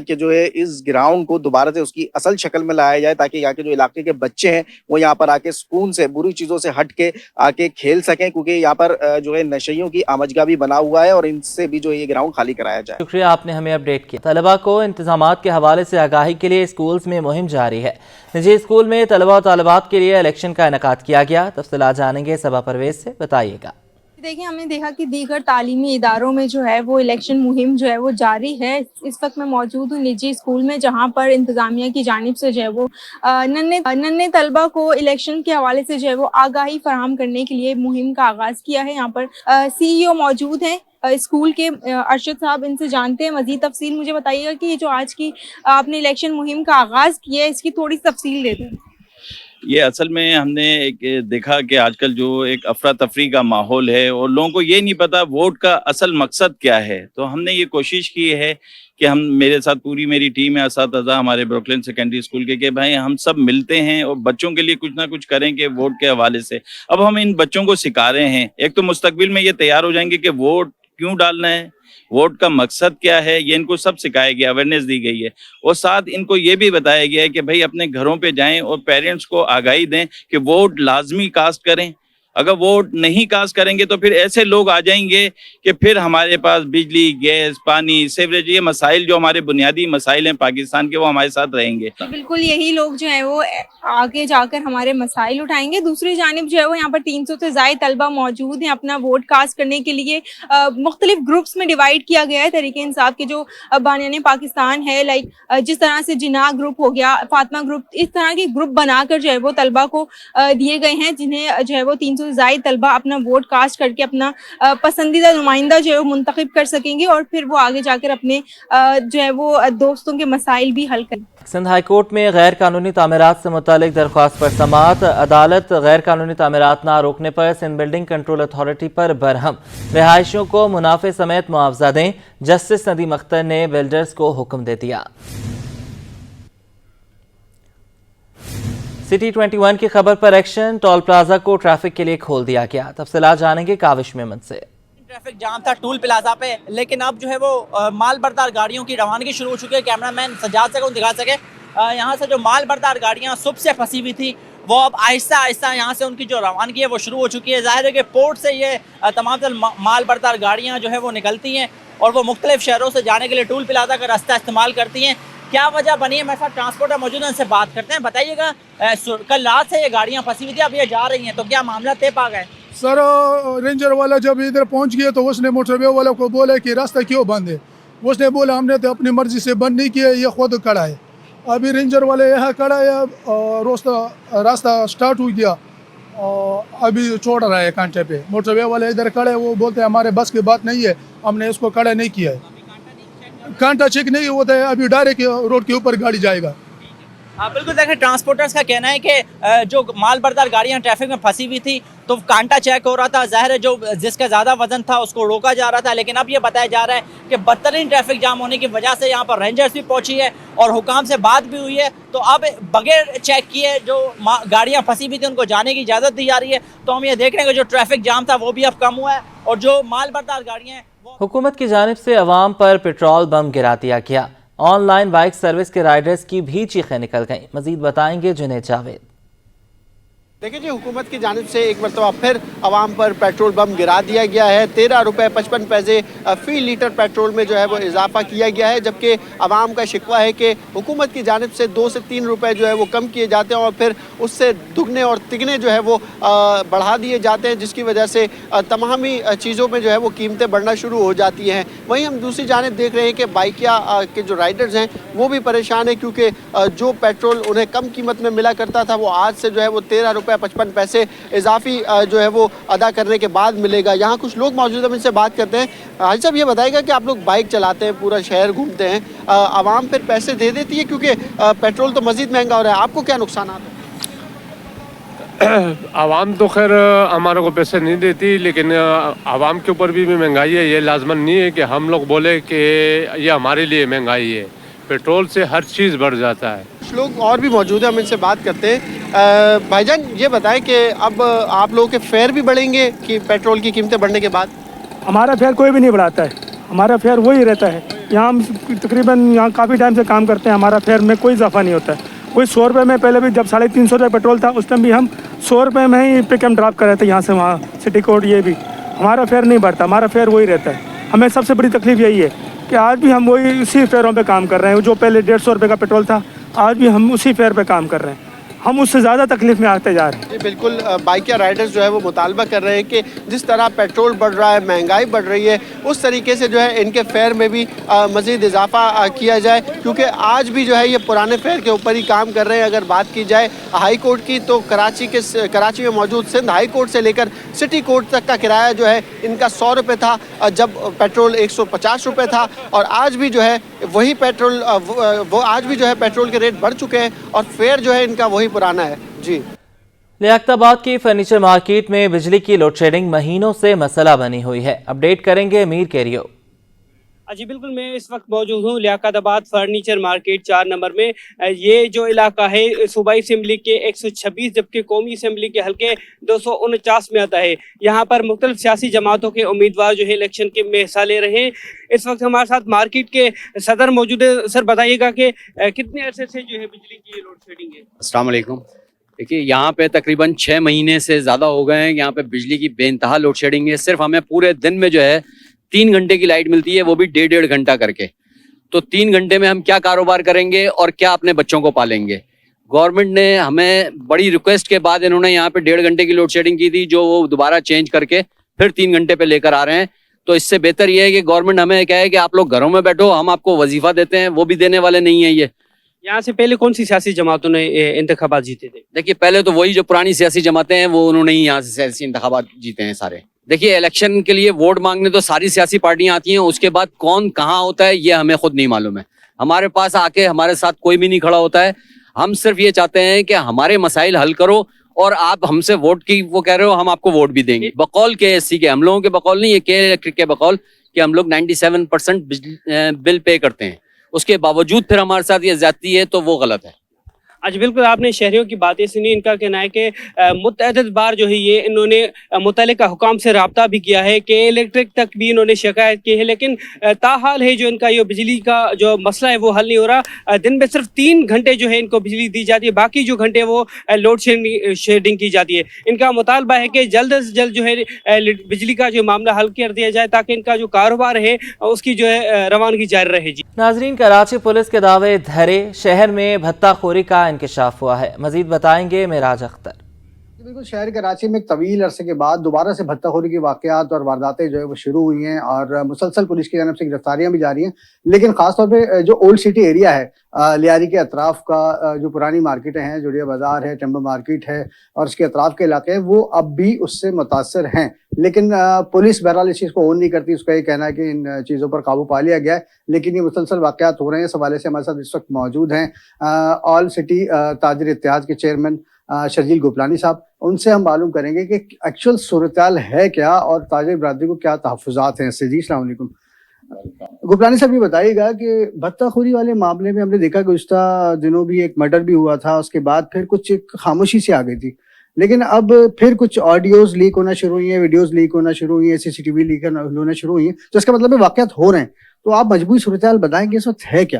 कि जो है इस ग्राउंड को दोबारा से उसकी असल शक्ल में लाया जाए, ताकि यहाँ के जो इलाके के बच्चे हैं वो यहाँ पर आके सुकून से, बुरी चीज़ों से हट के आके खेल सकें, क्योंकि यहाँ पर जो है नशइयों की आमजगा भी बना हुआ है और इनसे भी जो ये ग्राउंड खाली कराया जाए। शुक्रिया, आपने हमें अपडेट किया। तलबा को इंतजामात के हवाले से आगाही के लिए स्कूल्स में मुहिम जारी है। निजी स्कूल में तलबा और तालिबात के लिए इलेक्शन का इनेकाद किया गया। तफसीलात जानेंगे सबा परवेज से, बताइएगा। देखिए, हमने देखा कि दीगर तालीमी इदारों में जो है वो इलेक्शन मुहिम जो है वो जारी है। इस वक्त मैं मौजूद हूँ निजी स्कूल में, जहाँ पर इंतज़ामिया की जानिब से जो है वो नन्हे तलबा को इलेक्शन के हवाले से जो है वो आगाही फराहम करने के लिए मुहिम का आगाज़ किया है। यहाँ पर CEO मौजूद हैं स्कूल के, अरशद साहब, इनसे जानते हैं मज़ीद तफसील। मुझे बताइएगा कि ये जो आज की आपने इलेक्शन मुहिम का आगाज़ किया है, इसकी थोड़ी तफसील दे दें। ये असल में हमने एक देखा कि आजकल जो एक अफरा तफरी का माहौल है और लोगों को ये नहीं पता वोट का असल मकसद क्या है, तो हमने ये कोशिश की है कि हम, मेरे साथ पूरी मेरी टीम है, असातिज़ा हमारे ब्रुकलिन सेकेंडरी स्कूल के, कि भाई हम सब मिलते हैं और बच्चों के लिए कुछ ना कुछ करेंगे वोट के हवाले से। अब हम इन बच्चों को सिखा रहे हैं, एक तो मुस्तकबिल में ये तैयार हो जाएंगे कि वोट क्यों डालना है, वोट का मकसद क्या है, ये इनको सब सिखाया गया, अवेयरनेस दी गई है। और साथ इनको ये भी बताया गया है कि भाई अपने घरों पे जाएं और पेरेंट्स को आगाही दें कि वोट लाजमी कास्ट करें। अगर वोट नहीं कास्ट करेंगे तो फिर ऐसे लोग आ जाएंगे कि फिर हमारे पास बिजली, गैस, पानी, सीवरेज, ये मसाइल जो हमारे बुनियादी मसाइल हैं पाकिस्तान के, वो हमारे साथ रहेंगे। बिल्कुल यही लोग जो है वो आगे जाकर हमारे मसाइल उठाएंगे। दूसरी जानिब जो है वो यहाँ पर 300 से ज़ायद तलबा मौजूद हैं अपना वोट कास्ट करने के लिए। मुख्तलिफ ग्रुप्स में डिवाइड किया गया है तहरीक इंसाफ के जो बानियाने पाकिस्तान है, लाइक जिस तरह से जिना ग्रुप हो गया, फातिमा ग्रुप, इस तरह के ग्रुप बनाकर जो है वो तलबा को दिए गए हैं, जिन्हें जो है वो 300 से ज़ायद तलबा अपना वोट कास्ट करके अपना पसंदीदा नुमाइंदा जो है वो मुंतखब कर सकेंगे और फिर वो आगे जाकर अपने जो है वो दोस्तों के मसाइल भी हल करें। सिंध हाई कोर्ट में गैर कानूनी तामीरात से मुतालिक दरख्वास्त पर समाअत। अदालत गैर कानूनी तामीरात ना रोकने पर सिंध बिल्डिंग कंट्रोल अथॉरिटी पर बरहम। रिहायशियों को मुनाफे समेत मुआवजा दें। जस्टिस नदीम अख्तर ने बिल्डर्स को हुक्म दे दिया। सिटी 21 की खबर पर एक्शन। टोल प्लाजा को ट्रैफिक के लिए खोल दिया गया। तफसीलात जानेंगे काविश मेमन से। ट्रैफिक जाम था टूल प्लाजा पे, लेकिन अब जो है वो माल बरदार गाड़ियों की रवानगी शुरू हो चुकी है। कैमरामैन सजाद से दिखा सके, यहाँ से जो माल बरदार गाड़ियाँ सुबह से फंसी हुई थी वो अब आहिस्ता आहिस्ता यहाँ से उनकी जो रवानगी है वो शुरू हो चुकी है। जाहिर है कि पोर्ट से ये तमाम माल बरदार गाड़ियाँ जो है वो निकलती हैं और वो मुख्तलिफ शहरों से जाने के लिए टूल प्लाजा का रास्ता इस्तेमाल करती हैं। क्या वजह बनी है, मेरे साथ ट्रांसपोर्टर मौजूद हैं, उनसे बात करते हैं। बताइएगा, कल रात से ये गाड़ियाँ फंसी हुई थी, अब ये जा रही हैं, तो क्या मामला तय पा गए? सर, रेंजर वाला जब इधर पहुंच गया तो उसने मोटरवे वाले को बोला कि रास्ता क्यों बंद है। उसने बोला हमने तो अपनी मर्जी से बंद नहीं किया, ये खुद खड़ा है। अभी रेंजर वाले यहाँ खड़ा है और रास्ता स्टार्ट हो गया और अभी छोड़ रहा है कांटे पे। मोटरवे वाले इधर खड़े, वो बोलते हैं हमारे बस की बात नहीं है, हमने इसको खड़ा नहीं किया है। कांटा चेक नहीं होता है, अभी डायरेक्ट रोड के ऊपर गाड़ी जाएगा। बिल्कुल, देखें ट्रांसपोर्टर्स का कहना है कि जो माल बरदार गाड़ियाँ ट्रैफिक में फंसी हुई थी तो कांटा चेक हो रहा था। जाहिर है जो जिसका ज़्यादा वजन था उसको रोका जा रहा था, लेकिन अब ये बताया जा रहा है कि बदतरीन ट्रैफिक जाम होने की वजह से यहाँ पर रेंजर्स भी पहुंची है और हुकाम से बात भी हुई है। तो अब बगैर चेक किए जो गाड़ियाँ फंसी हुई थी उनको जाने की इजाज़त दी जा रही है। तो हम ये देख रहे हैं कि जो ट्रैफिक जाम था वो भी अब कम हुआ है और जो माल बरदार गाड़ियाँ हैं। हुकूमत की जानिब से अवाम पर पेट्रोल बम गिरा दिया गया। ऑनलाइन बाइक सर्विस के राइडर्स की भी चीखें निकल गईं। मजीद बताएंगे जुनैद जावेद। देखिए जी, हुकूमत की जानिब से एक मरतबा फिर आवाम पर पेट्रोल बम गिरा दिया गया है। 13 रुपये 55 पैसे फी लीटर पेट्रोल में जो है वो इजाफा किया गया है, जबकि आवाम का शिकवा है कि हुकूमत की जानिब से 2 से 3 रुपये जो है वो कम किए जाते हैं और फिर उससे दुगने और तिगने जो है वो बढ़ा दिए जाते हैं, जिसकी वजह से तमामी चीज़ों में जो है वो कीमतें बढ़ना शुरू हो जाती हैं। वहीं हम दूसरी जानिब देख रहे हैं कि बाइकिया के जो राइडर्स हैं वो भी परेशान हैं, क्योंकि जो पेट्रोल उन्हें कम कीमत में मिला करता था वो आज से जो है वो 13 रुपये 55 पैसे इजाफी जो है वो अदा करने के बाद मिलेगा। यहाँ कुछ लोग मौजूद हैं, इनसे बात करते हैं। हाजी साहब, ये बताएगा कि आप लोग बाइक चलाते हैं, पूरा शहर घूमते हैं, आवाम फिर पैसे दे देती है क्योंकि पेट्रोल तो मजीद महंगा हो रहा है, आपको क्या नुकसान आता है? आवाम तो खैर हमारे को पैसे नहीं देती, लेकिन आवाम के ऊपर भी महंगाई है। ये लाजमन नहीं है कि हम लोग बोले कि ये हमारे लिए महंगाई है। पेट्रोल से हर चीज़ बढ़ जाता है। कुछ लोग और भी मौजूद हैं, हम इनसे बात करते हैं। भाईजान, ये बताएं कि अब आप लोगों के फेयर भी बढ़ेंगे कि पेट्रोल की कीमतें बढ़ने के बाद? हमारा फेयर कोई भी नहीं बढ़ाता है, हमारा फेयर वही रहता है। यहाँ हम तकरीबन यहाँ काफ़ी टाइम से काम करते हैं, हमारा फेयर में कोई इजाफा नहीं होता है। कोई 100 रुपये में, पहले भी जब 350 रुपये पेट्रोल था उस टाइम भी हम 100 रुपये में ही पिक एंड ड्रॉप कर रहे थे यहाँ से वहाँ सिटी कोर्ट। ये भी हमारा फेयर नहीं बढ़ता, हमारा फेयर वही रहता है। हमें सबसे बड़ी तकलीफ यही है कि आज भी हम वही उसी फेयरों पे काम कर रहे हैं। जो पहले 150 रुपये का पेट्रोल था, आज भी हम उसी फेयर पे काम कर रहे हैं। हम उससे ज़्यादा तकलीफ में आते जा रहे हैं। जी बिल्कुल, बाइकिया राइडर्स जो है वो मुतालबा कर रहे हैं कि जिस तरह पेट्रोल बढ़ रहा है, महंगाई बढ़ रही है, उस तरीके से जो है इनके फेयर में भी मज़ीद इजाफा किया जाए, क्योंकि आज भी जो है ये पुराने फेयर के ऊपर ही काम कर रहे हैं। अगर बात की जाए हाई कोर्ट की तो कराची में मौजूद सिंध हाई कोर्ट से लेकर सिटी कोर्ट तक का किराया जो है इनका 100 रुपये था, जब पेट्रोल 150 रुपये था। और आज भी जो है वही पेट्रोल आज भी जो है पेट्रोल के रेट बढ़ चुके हैं और फेयर जो है इनका वही पुराना है। जी, लियाकताबाद की फर्नीचर मार्केट में बिजली की लोड शेडिंग महीनों से मसला बनी हुई है। अपडेट करेंगे अमीर कैरियो। जी बिल्कुल, मैं इस वक्त मौजूद हूँ लियाकताबाद फर्नीचर मार्केट 4 नंबर में। ये जो इलाका है सूबाई असेंबली के 126 जबकि कौमी असेंबली के हल्के 249 में आता है। यहाँ पर मुख्तलिफ सियासी जमातों के उम्मीदवार जो है इलेक्शन के में हिस्सा ले रहे हैं। इस वक्त हमारे साथ मार्केट के सदर मौजूद है। सर, बताइएगा कि कितने अरसे से जो है बिजली की लोड शेडिंग है? अस्सलाम वालेकुम। دیکھیے یہاں پہ تقریباً 6 مہینے سے زیادہ ہو گئے ہیں، یہاں پہ بجلی کی بے انتہا لوڈ شیڈنگ ہے. صرف ہمیں پورے دن میں جو ہے 3 گھنٹے کی لائٹ ملتی ہے، وہ بھی 1.5 گھنٹہ کر کے. تو 3 گھنٹے میں ہم کیا کاروبار کریں گے اور کیا اپنے بچوں کو پالیں گے؟ گورنمنٹ نے ہمیں بڑی ریکویسٹ کے بعد انہوں نے یہاں پہ 1.5 گھنٹے کی لوڈ شیڈنگ کی تھی، جو وہ دوبارہ چینج کر کے پھر 3 گھنٹے پہ لے کر آ رہے ہیں. تو اس سے بہتر یہ ہے کہ گورنمنٹ ہمیں کہے کہ آپ لوگ گھروں میں بیٹھو، ہم آپ کو وظیفہ دیتے ہیں، وہ بھی دینے والے نہیں ہیں. یہ یہاں سے پہلے کون سی سیاسی جماعتوں نے انتخابات جیتے تھے؟ دیکھیے پہلے تو وہی جو پرانی سیاسی جماعتیں ہیں وہ انہوں نے ہی یہاں سے سیاسی انتخابات جیتے ہیں سارے. دیکھیے الیکشن کے لیے ووٹ مانگنے تو ساری سیاسی پارٹیاں آتی ہیں، اس کے بعد کون کہاں ہوتا ہے یہ ہمیں خود نہیں معلوم ہے. ہمارے پاس آ کے ہمارے ساتھ کوئی بھی نہیں کھڑا ہوتا ہے. ہم صرف یہ چاہتے ہیں کہ ہمارے مسائل حل کرو، اور آپ ہم سے ووٹ کی وہ کہہ رہے ہو، ہم آپ کو ووٹ بھی دیں گے. بقول KSC کے، ہم لوگوں کے بقول نہیں، یہ K-Electric کے بقول کہ ہم لوگ 97% بل پے کرتے ہیں، اس کے باوجود پھر ہمارے ساتھ یہ زیادتی ہے تو وہ غلط ہے. آج بالکل آپ نے شہریوں کی باتیں سنی. ان کا کہنا ہے کہ متعدد بار جو ہے یہ انہوں نے متعلقہ حکام سے رابطہ بھی کیا ہے، کہ الیکٹرک تک بھی انہوں نے شکایت کی ہے، لیکن تاحال ہے جو ان کا یہ بجلی کا جو مسئلہ ہے وہ حل نہیں ہو رہا. دن میں صرف 3 گھنٹے جو ہے ان کو بجلی دی جاتی ہے، باقی جو گھنٹے وہ لوڈ شیڈنگ کی جاتی ہے. ان کا مطالبہ ہے کہ جلد از جلد جو ہے بجلی کا جو معاملہ حل کر دیا جائے، تاکہ ان کا جو کاروبار ہے اس کی جو ہے روانگی جاری رہے. جی ناظرین، کراچی پولیس کے دعوے دھرے، شہر میں بھتہ خوری کا انکشاف ہوا ہے. مزید بتائیں گے معراج اختر. بالکل، شہر کراچی میں ایک طویل عرصے کے بعد دوبارہ سے بھتہ خوری کی واقعات اور وارداتیں جو ہے وہ شروع ہوئی ہیں، اور مسلسل پولیس کی جانب سے گرفتاریاں بھی جاری ہیں. لیکن خاص طور پہ جو اولڈ سٹی ایریا ہے، لیاری کے اطراف کا جو پرانی مارکیٹیں ہیں، جوڑیا بازار ہے، ٹمبر مارکیٹ ہے، اور اس کے اطراف کے علاقے ہیں، وہ اب بھی اس سے متاثر ہیں. لیکن پولیس بہرحال اس چیز کو اون نہیں کرتی. اس کا یہ کہنا ہے کہ ان چیزوں پر قابو پا لیا گیا ہے، لیکن یہ مسلسل واقعات ہو رہے ہیں. اس حوالے سے ہمارے ساتھ اس وقت موجود ہیں آل سٹی تاجر اتحاد کے چیئرمین شرجیل گوپلانی صاحب. ان سے ہم معلوم کریں گے کہ ایکچوئل صورتحال ہے کیا اور تاجر برادری کو کیا تحفظات ہیں. جی السلام علیکم. گوپلانی صاحب یہ بتائیے گا کہ بھتہ خوری والے معاملے میں ہم نے دیکھا گزشتہ دنوں بھی ایک مرڈر بھی ہوا تھا، اس کے بعد پھر کچھ خاموشی سے آ گئی تھی، لیکن اب پھر کچھ آڈیوز لیک ہونا شروع ہوئی ہیں، ویڈیوز لیک ہونا شروع ہوئی ہیں، CCTV لیک ہونا شروع ہوئی ہیں. تو اس کا مطلب ہے واقعات ہو رہے ہیں. تو آپ مجموعی صورتحال بتائیں کہ اس وقت ہے کیا؟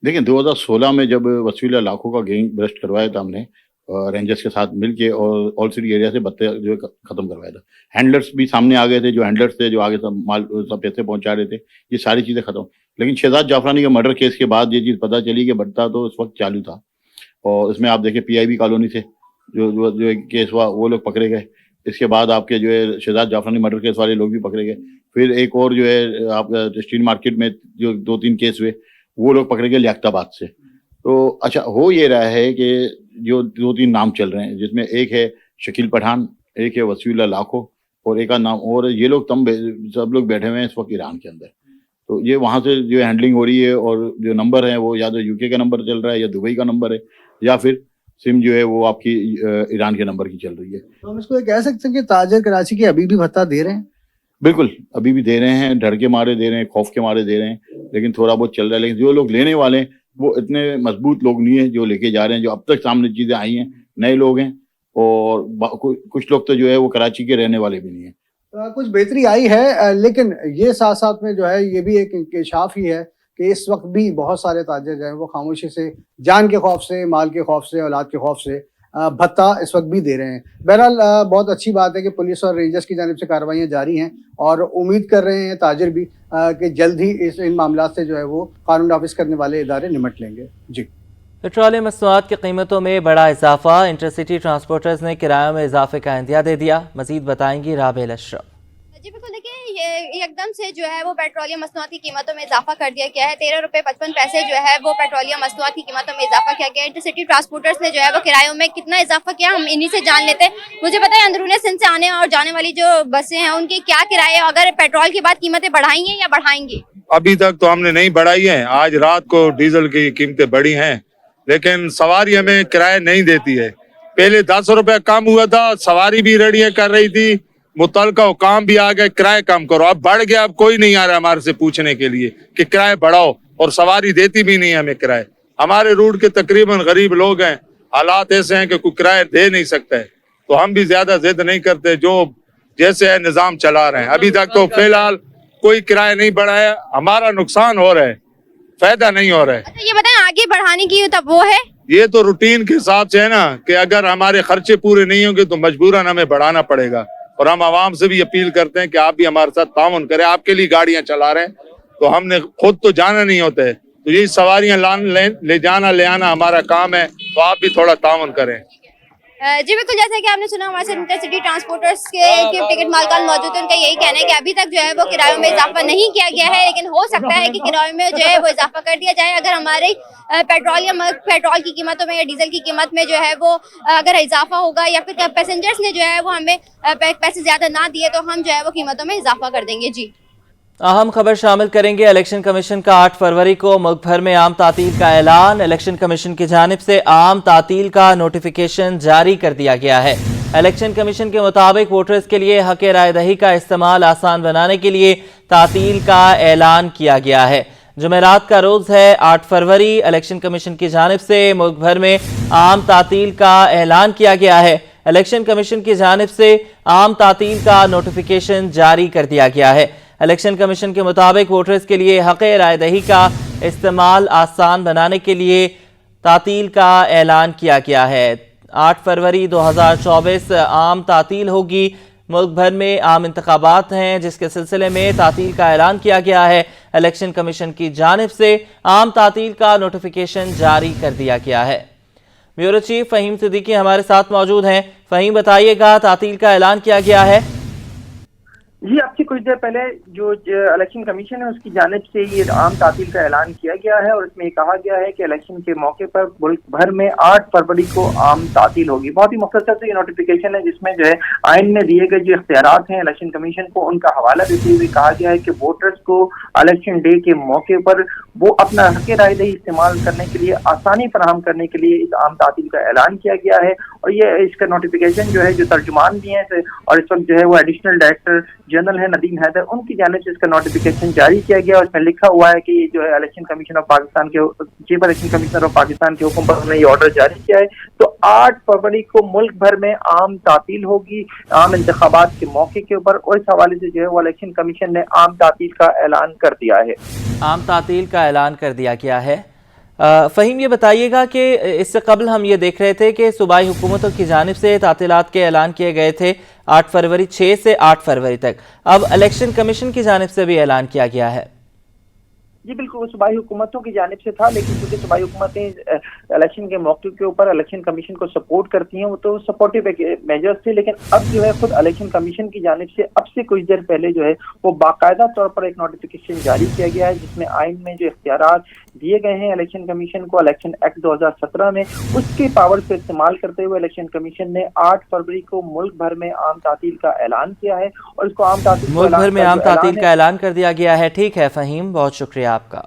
دیکھیں 2016 میں جب وسیلہ لاکھوں کا گینگ برسٹ کروایا تھا ہم نے رینجرز کے ساتھ مل کے، اور آل سٹی ایریا سے بھتے جو ہے ختم کروایا تھا. ہینڈلرز بھی سامنے آ گئے تھے، جو ہینڈلرز تھے جو آگے مال سب پیسے پہنچا رہے تھے، یہ ساری چیزیں ختم. لیکن شہزاد جعفرانی کے مرڈر کیس کے بعد یہ چیز پتہ چلی کہ بھتہ تو اس وقت چالو تھا، اور اس میں آپ دیکھیں PIB کالونی سے جو کیس ہوا وہ لوگ پکڑے گئے. اس کے بعد آپ کے جو ہے شہزاد جعفرانی مرڈر کیس والے لوگ بھی پکڑے گئے. پھر ایک اور جو ہے آپ کا اسٹیل مارکیٹ میں جو 2-3 کیس ہوئے وہ لوگ پکڑے گئے لیاقت آباد سے. تو اچھا ہو یہ رہا ہے کہ جو 2-3 نام چل رہے ہیں، جس میں ایک ہے شکیل پٹھان، ایک ہے وسیلہ لاکھوں، اور ایک کا نام اور یہ لوگ سب لوگ بیٹھے ہوئے ہیں اس وقت ایران کے اندر. تو یہ وہاں سے جو ہینڈلنگ ہو رہی ہے، اور جو نمبر ہے وہ یا تو UK کا نمبر چل رہا ہے، یا دبئی کا نمبر ہے، یا پھر سم جو ہے وہ آپ کی ایران کے نمبر کی چل رہی ہے. تو ہم اس کو کہہ سکتے ہیں کہ تاجر کراچی کے ابھی بھی بھتہ دے رہے ہیں؟ بالکل ابھی بھی دے رہے ہیں، ڈر کے مارے دے رہے ہیں، خوف کے مارے دے رہے ہیں، لیکن تھوڑا بہت چل رہا ہے. لیکن جو لوگ لینے والے ہیں وہ اتنے مضبوط لوگ نہیں ہیں جو لے کے جا رہے ہیں. جو اب تک سامنے چیزیں آئی ہیں نئے لوگ ہیں، اور کچھ لوگ تو جو ہے وہ کراچی کے رہنے والے بھی نہیں ہیں. کچھ بہتری آئی ہے، لیکن یہ ساتھ ساتھ میں جو ہے یہ بھی ایک انکشاف ہی ہے کہ اس وقت بھی بہت سارے تاجر جو ہیں وہ خاموشی سے، جان کے خوف سے، مال کے خوف سے، اولاد کے خوف سے بھتہ اس وقت بھی دے رہے ہیں. بہرحال بہت اچھی بات ہے کہ پولیس اور رینجرز کی جانب سے کارروائیاں جاری ہیں، اور امید کر رہے ہیں تاجر بھی کہ جلد ہی ان معاملات سے جو ہے وہ قانون نافذ کرنے والے ادارے نمٹ لیں گے. جی پیٹرولیم مصنوعات کی قیمتوں میں بڑا اضافہ، انٹرسٹی ٹرانسپورٹرز نے کرایوں میں اضافے کا عندیہ دے دیا. مزید بتائیں گی رابع الاشرف. جی بالکل، دیکھیں یہ ایک دم سے جو ہے وہ پیٹرولیم مصنوعات کی قیمتوں میں اضافہ کر دیا گیا ہے. 13 روپے 55 پیسے جو ہے وہ پیٹرولیم مصنوعات کی قیمتوں میں اضافہ کیا گیا ہے. انٹرسٹی ٹرانسپورٹرز نے جو ہے وہ کرایوں میں کتنا اضافہ کیا، ہم انہی سے جان لیتے ہیں. مجھے پتا ہے اندرون سندھ سے آنے اور جانے والی جو بسیں ہیں ان کی کیا کرایے، اگر پیٹرول کے بعد قیمتیں بڑھائیں گے یا بڑھائیں گے؟ ابھی تک تو ہم نے نہیں بڑھائی ہیں. آج رات کو ڈیزل کی قیمتیں بڑھی ہیں، لیکن سواری ہمیں کرایہ نہیں دیتی ہے. پہلے 10 روپے کم ہوا تھا، سواری بھی ریڈیاں کر رہی تھی، متعلقہ حکام بھی آ گئے کرایہ کم کرو. اب بڑھ گیا، اب کوئی نہیں آ رہا ہمارے سے پوچھنے کے لیے کہ کرایہ بڑھاؤ، اور سواری دیتی بھی نہیں ہمیں کرایہ. ہمارے روٹ کے تقریباً غریب لوگ ہیں، حالات ایسے ہیں کہ کوئی کرایہ دے نہیں سکتا ہے. تو ہم بھی زیادہ ضد نہیں کرتے، جو جیسے ہے نظام چلا رہے ہیں. ابھی تک تو فی الحال کوئی کرایہ نہیں بڑھا ہے. ہمارا نقصان ہو رہا ہے، فائدہ نہیں ہو رہا ہے. اچھا یہ بتائیں آگے بڑھانے کی تب وہ ہے؟ یہ تو روٹین کے حساب سے ہے نا کہ اگر ہمارے خرچے پورے نہیں ہوں گے تو مجبوراً ہمیں بڑھانا پڑے گا. اور ہم عوام سے بھی اپیل کرتے ہیں کہ آپ بھی ہمارے ساتھ تعاون کریں. آپ کے لیے گاڑیاں چلا رہے ہیں تو ہم نے خود تو جانا نہیں ہوتا ہے, تو یہی سواریاں لے جانا لے آنا ہمارا کام ہے, تو آپ بھی تھوڑا تعاون کریں. جی بالکل, جیسا کہ آپ نے سنا ہمارے ساتھ انٹرسٹی ٹرانسپورٹرز کے ٹکٹ مالکان موجود ہیں. ان کا یہی کہنا ہے کہ ابھی تک جو ہے وہ کرایوں میں اضافہ نہیں کیا گیا ہے, لیکن ہو سکتا ہے کہ کرایوں میں جو ہے وہ اضافہ کر دیا جائے. اگر ہمارے پیٹرول کی قیمتوں میں یا ڈیزل کی قیمت میں جو ہے وہ اگر اضافہ ہوگا یا پھر پیسنجرز نے جو ہے وہ ہمیں پیسے زیادہ نہ دیے تو ہم جو ہے وہ قیمتوں میں اضافہ کر دیں گے. جی اہم خبر شامل کریں گے. الیکشن کمیشن کا 8 فروری کو ملک بھر میں عام تعطیل کا اعلان. الیکشن کمیشن کی جانب سے عام تعطیل کا نوٹیفیکیشن جاری کر دیا گیا ہے. الیکشن کمیشن کے مطابق ووٹرز کے لیے حق رائے دہی کا استعمال آسان بنانے کے لیے تعطیل کا اعلان کیا گیا ہے. جمعرات کا روز ہے 8 فروری. الیکشن کمیشن کی جانب سے ملک بھر میں عام تعطیل کا اعلان کیا گیا ہے. الیکشن کمیشن کی جانب سے عام تعطیل کا نوٹیفیکیشن جاری کر دیا گیا ہے. الیکشن کمیشن کے مطابق ووٹرز کے لیے حق رائے دہی کا استعمال آسان بنانے کے لیے تعطیل کا اعلان کیا گیا ہے. 8 فروری 2024 عام تعطیل ہوگی. ملک بھر میں عام انتخابات ہیں جس کے سلسلے میں تعطیل کا اعلان کیا گیا ہے. الیکشن کمیشن کی جانب سے عام تعطیل کا نوٹیفیکیشن جاری کر دیا گیا ہے. بیورو چیف فہیم صدیقی ہمارے ساتھ موجود ہیں. فہیم, بتائیے گا تعطیل کا اعلان کیا گیا ہے. جی, آپ سے کچھ دیر پہلے جو الیکشن کمیشن ہے اس کی جانب سے یہ عام تعطیل کا اعلان کیا گیا ہے, اور اس میں یہ کہا گیا ہے کہ الیکشن کے موقع پر ملک بھر میں 8 فروری کو عام تعطیل ہوگی. بہت ہی مختصر سے یہ نوٹیفیکیشن ہے جس میں جو ہے آئین میں دیے گئے جو اختیارات ہیں الیکشن کمیشن کو ان کا حوالہ دیتے ہوئے کہا گیا ہے کہ ووٹرز کو الیکشن ڈے کے موقع پر وہ اپنا حق رائے دہی استعمال کرنے کے لیے آسانی فراہم کرنے کے لیے اس عام تعطیل کا اعلان کیا گیا ہے. اور یہ اس کا نوٹیفیکیشن جو ہے جو ترجمان بھی ہیں اور اس وقت جو ہے وہ ایڈیشنل ڈائریکٹر جنرل ہے ندیم حیدر, ان کی جانب سے اس کا نوٹیفیکیشن جاری کیا گیا. اس میں لکھا ہوا ہے کہ جو ہے الیکشن کمیشن آف پاکستان کے chief election commissioner of Pakistan کے حکم پر انہوں نے یہ آرڈر جاری کیا ہے. تو 8 فروری کو ملک بھر میں عام تعطیل ہوگی عام انتخابات کے موقع کے اوپر, اور اس حوالے سے جو ہے وہ الیکشن کمیشن نے عام تعطیل کا اعلان کر دیا ہے. عام تعطیل کا اعلان کر دیا گیا ہے. فہیم, یہ بتائیے گا کہ اس سے قبل ہم یہ دیکھ رہے تھے کہ صوبائی حکومتوں کی جانب سے تعطیلات کے اعلان کیے گئے تھے 8 فروری 6 سے 8 فروری تک. اب الیکشن کمیشن کی جانب سے بھی اعلان کیا گیا ہے. جی بالکل, وہ صوبائی حکومتوں کی جانب سے تھا, لیکن کیونکہ صوبائی حکومتیں الیکشن کے موقع کے اوپر الیکشن کمیشن کو سپورٹ کرتی ہیں, وہ تو سپورٹیو میجرز تھے. لیکن اب جو ہے خود الیکشن کمیشن کی جانب سے اب سے کچھ دیر پہلے جو ہے وہ باقاعدہ طور پر ایک نوٹیفیکیشن جاری کیا گیا ہے جس میں آئین میں جو اختیارات دیے گئے ہیں الیکشن کمیشن کو الیکشن ایکٹ 2017 میں, اس کے پاور سے استعمال کرتے ہوئے الیکشن کمیشن نے 8 فروری کو ملک بھر میں عام تعطیل کا اعلان کیا ہے, اور اس کو عام تعطیل ملک بھر میں عام تعطیل کا اعلان کر دیا گیا ہے. ٹھیک ہے فہیم, بہت شکریہ آپ کا.